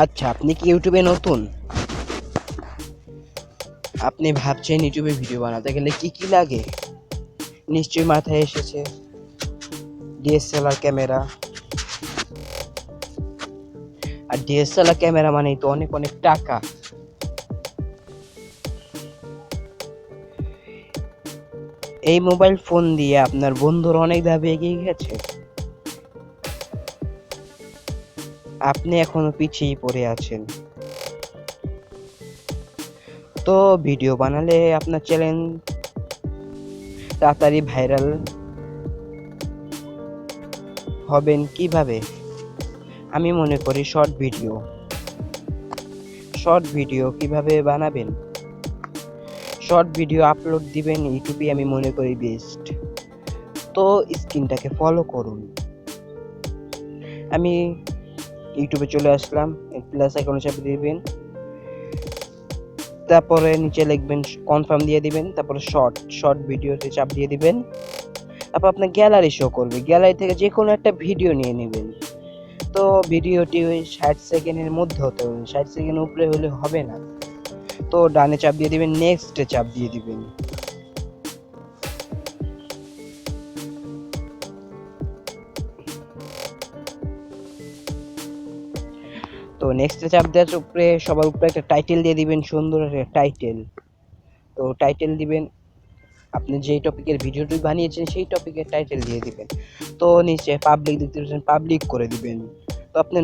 আচ্ছা, আপনি কি ইউটিউবে নতুন? আপনি ভাবছেন ইউটিউবে ভিডিও বানাতে গেলে কি কি লাগে? নিশ্চয়ই মাথায় এসেছে ডিএসএলআর ক্যামেরা। আর ডিএসএলআর ক্যামেরা মানেই তো অনেক অনেক টাকা। এই মোবাইল ফোন দিয়ে আপনার বন্ধুর অনেক ধাপে এগিয়ে গেছে, আপনি এখনো পিছিয়ে পড়ে আছেন। তো ভিডিও বানালে আপনার চ্যানেল তাড়াতাড়ি ভাইরাল হবেন কিভাবে? আমি মনে করি শর্ট ভিডিও কিভাবে বানাবেন? শর্ট ভিডিও আপলোড দিবেন ইউটিউবে, আমি মনে করি বেস্ট। তো স্ক্রিনটাকে ফলো করুন। আমি ইউটিউবে চলে আসলাম, প্লাস আইকনে চাপ দিবেন, তারপরে নিচে লিখবেন কনফার্ম দিয়ে দিবেন, তারপরে শর্ট ভিডিওতে চাপ দিয়ে দিবেন। তারপর আপনার গ্যালারি শো করবে, গ্যালারি থেকে যে কোনো একটা ভিডিও নিয়ে নেবেন। তো ভিডিওটি ওই 60 সেকেন্ডের মধ্যে হতে হবে, 60 সেকেন্ড উপরে হলে হবে না। তো ডানে চাপ দিয়ে দিবেন, নেক্সটে চাপ দিয়ে দিবেন। তো নেক্সটে চাপ দেওয়ার উপরে সবার উপরে একটা টাইটেল দিয়ে দিবেন, সুন্দর একটা টাইটেল। তো টাইটেল দিবেন, আপনি যেই টপিকের ভিডিওটি বানিয়েছেন সেই টপিকের টাইটেল দিয়ে দিবেন। তো নিচে পাবলিক দেখতে পাচ্ছেন, পাবলিক করে দিবেন। তো আপনার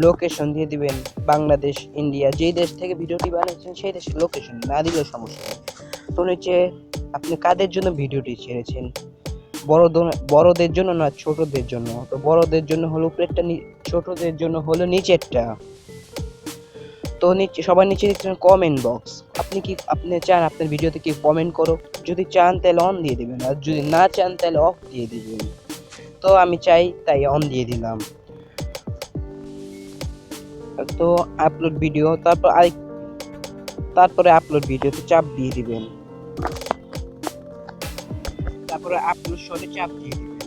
লোকেশন দিয়ে দিবেন, বাংলাদেশ, ইন্ডিয়া, যেই দেশ থেকে ভিডিওটি বানিয়েছেন সেই দেশের লোকেশন না দিলেও সমস্যা নেই। তো নিচে আপনি কাদের জন্য ভিডিওটি ছেড়েছেন, বড়দের জন্য না ছোটদের জন্য? তো বড়দের জন্য হলো উপরেরটা, ছোটদের জন্য হলো নিচেরটা। তো নিচে সবার নিচে দেখছেন কমেন্ট বক্স। আপনি চান আপনার ভিডিওতে কি কমেন্ট করো? যদি চান তাহলে অন দিয়ে দিবেন, আর যদি না চান তাহলে অফ দিয়ে দিবেন। তো আমি চাই তাই অন দিয়ে দিলাম। তো আপলোড ভিডিও, তারপরে আপলোড ভিডিওতে চাপ দিয়ে দিবেন, তারপরে আপলোড শটে চাপ দিয়ে দিবেন।